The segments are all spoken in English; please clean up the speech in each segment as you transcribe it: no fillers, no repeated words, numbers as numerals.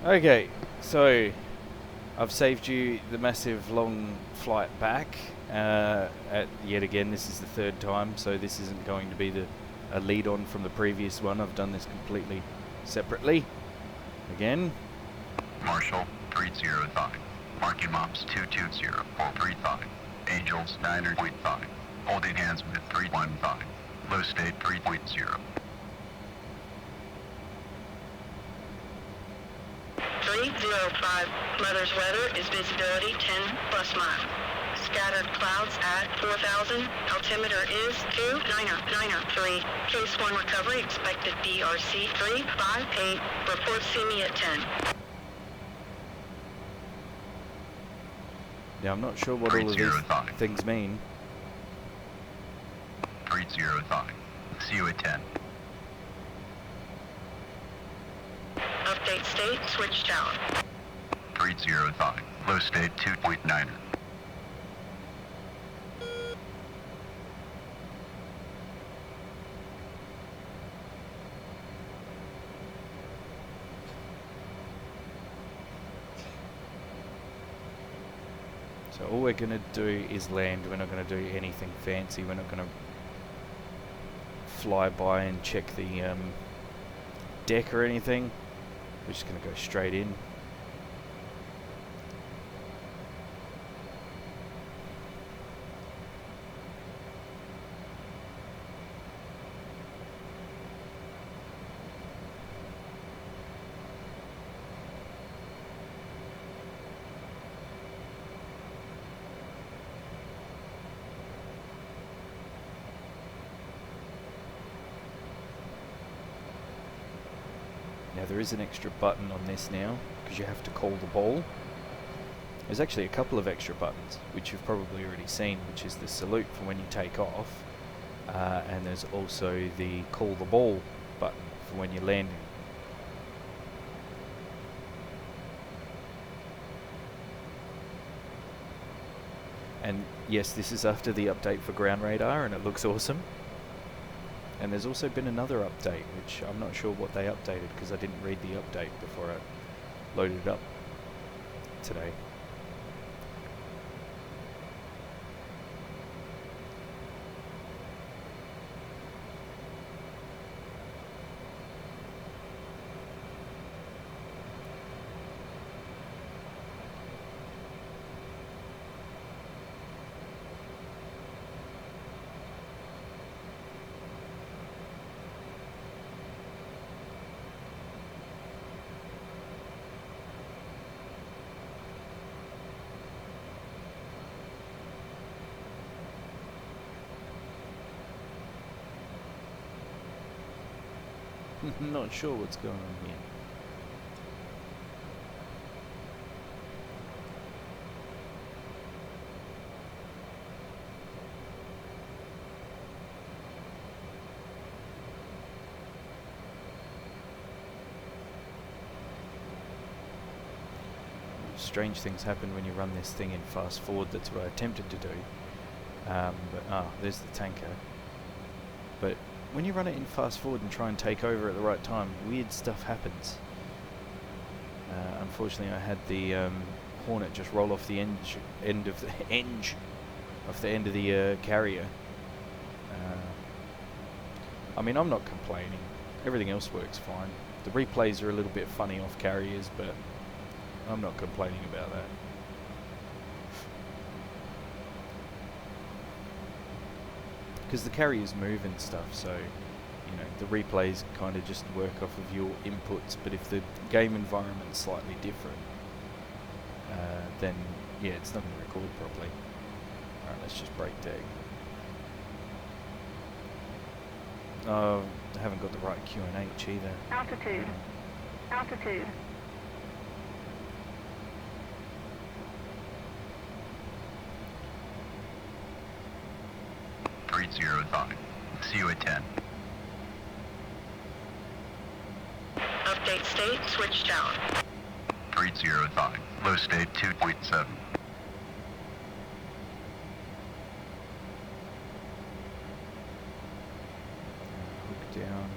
Okay, so I've saved you the massive long flight back. Yet again, this is the third time, so this isn't going to be a lead on from the previous one. I've done this completely separately. Again. Marshall 305. Marking Mops 220435. Angels 9.5. Holding hands with 315. Low state 3.0. 305. Mother's weather is visibility 10 plus mile. Scattered clouds at 4,000. Altimeter is 29903. Case 1 recovery expected BRC 358. Report see me at 10. Yeah, I'm not sure what all of these things mean. 305. See you at 10. Update state, switch tower. 305. Low state 2.9. So all we're going to do is land. We're not going to do anything fancy. We're not going to fly by and check the deck or anything. We're just going to go straight in. Now there is an extra button on this now, because you have to call the ball. There's actually a couple of extra buttons, which you've probably already seen, which is the salute for when you take off, and there's also the call the ball button for when you're landing. And yes, this is after the update for ground radar, and it looks awesome. And there's also been another update, which I'm not sure what they updated because I didn't read the update before I loaded it up today. Not sure what's going on here. Strange things happen when you run this thing in fast forward. That's what I attempted to do. There's the tanker. But when you run it in fast forward and try and take over at the right time, weird stuff happens. Unfortunately, I had the Hornet just roll off the end of the carrier. I mean, I'm not complaining. Everything else works fine. The replays are a little bit funny off carriers, but I'm not complaining about that. Because the carriers move and stuff, so you know the replays kind of just work off of your inputs. But if the game environment's slightly different, then yeah, it's not going to record properly. All right, let's just break deck. Oh, I haven't got the right QNH either. Altitude. Altitude. See you at 10. Update state, switch tower. 305. Low state 2.7. Hook down.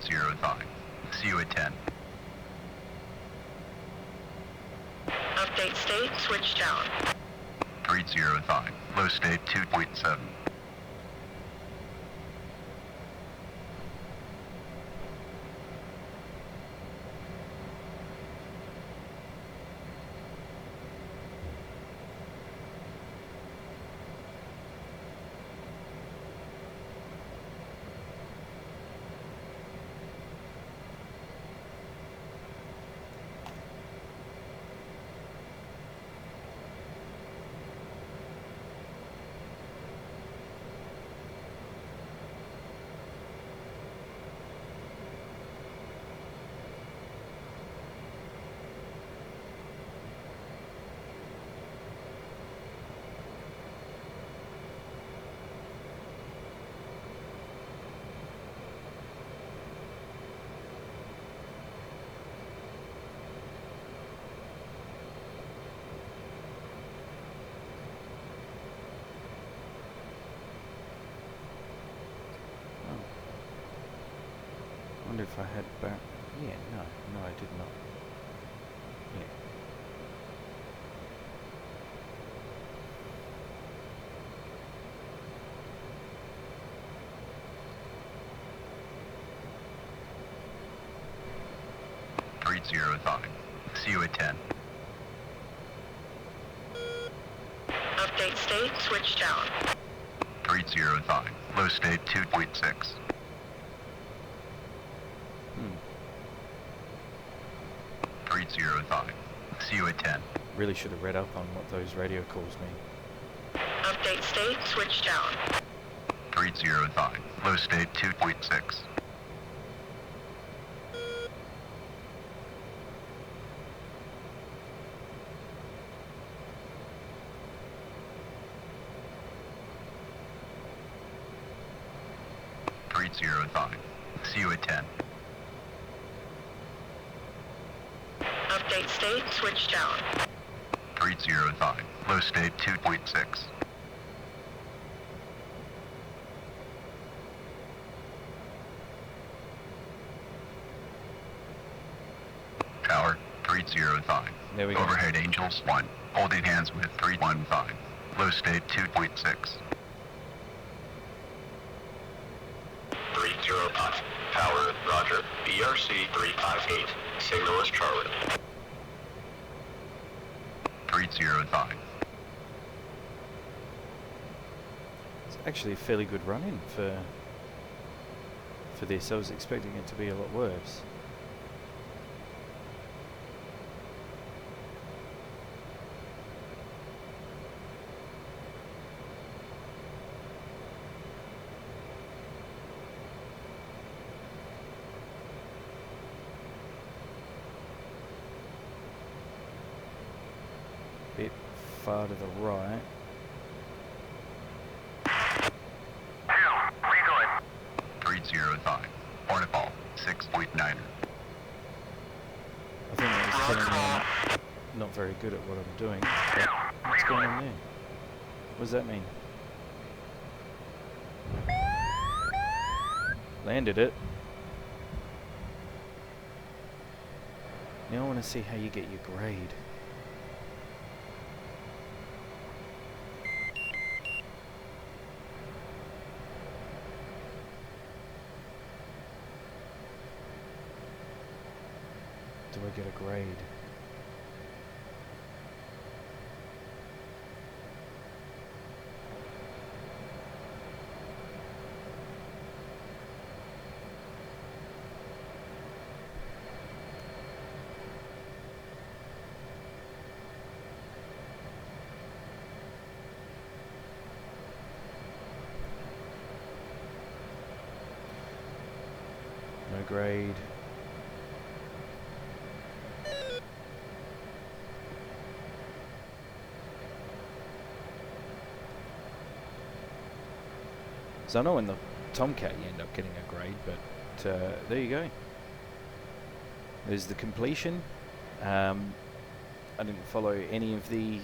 3005. See you at 10. Update state, switch tower. 3005. Low state 2.7. I wonder if I had back. Yeah, no, I did not. Yeah. See you at 10. Update state, switch tower. 3005. Low state 2.6. 3005. See you at 10. Really should have read up on what those radio calls mean. Update state, switch tower. 3005. Low state 2.6. See you at 10. Update state, switch tower. 3005. Low state 2.6. Tower 305. There we go. Overhead Angels 1. Holding hands with 315. Low state 2.6. 305. Tower, roger. BRC 358. Signal is Charlie. 305. It's actually a fairly good run-in for this. I was expecting it to be a lot worse. Bit far to the right. 305. Hornetball 6.9. I think that was telling me I'm not very good at what I'm doing. But what's going on there? What does that mean? Landed it. Now I want to see how you get your grade. Do I get a grade? No grade. So I know in the Tomcat you end up getting a grade, but there you go. There's the completion. I didn't follow any of the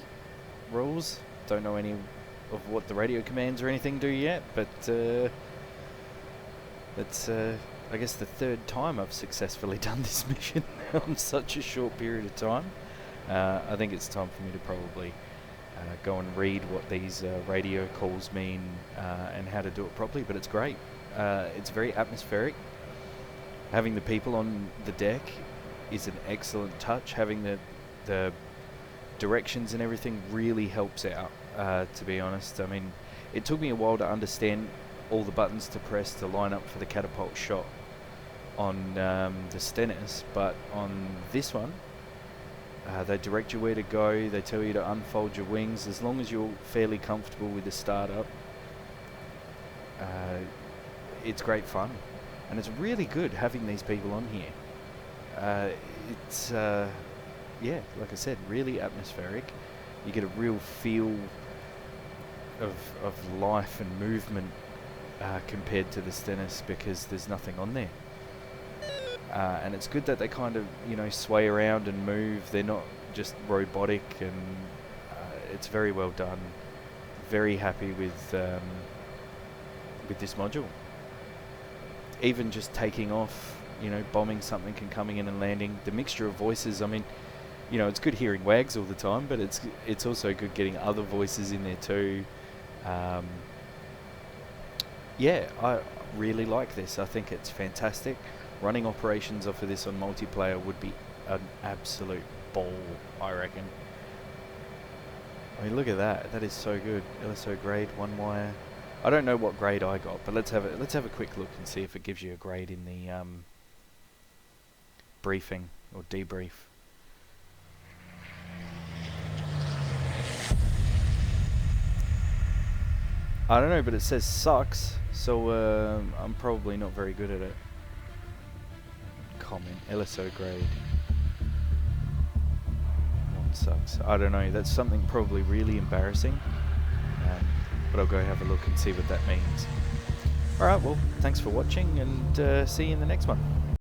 rules. Don't know any of what the radio commands or anything do yet, but let's I guess the third time I've successfully done this mission on such a short period of time. I think it's time for me to probably go and read what these radio calls mean and how to do it properly, but it's great. It's very atmospheric. Having the people on the deck is an excellent touch. Having the directions and everything really helps out, to be honest. I mean, it took me a while to understand all the buttons to press to line up for the catapult shot on the Stennis, but on this one, they direct you where to go, they tell you to unfold your wings. As long as you're fairly comfortable with the startup, it's great fun. And it's really good having these people on here. It's, yeah, like I said, really atmospheric. You get a real feel of life and movement compared to the Stennis, because there's nothing on there. And it's good that they kind of, you know, sway around and move. They're not just robotic, and it's very well done. Very happy with this module. Even just taking off, you know, bombing something and coming in and landing. The mixture of voices, I mean, you know, it's good hearing Wags all the time, but it's also good getting other voices in there too. Yeah, I really like this. I think it's fantastic. Running operations off of this on multiplayer would be an absolute ball, I reckon. I mean, look at that. That is so good. LSO grade, 1 wire. I don't know what grade I got, but let's have a quick look and see if it gives you a grade in the briefing or debrief. I don't know, but it says sucks, so I'm probably not very good at it. Comment, LSO grade. 1 sucks. I don't know, that's something probably really embarrassing. But I'll go have a look and see what that means. Alright, well, thanks for watching, and see you in the next one.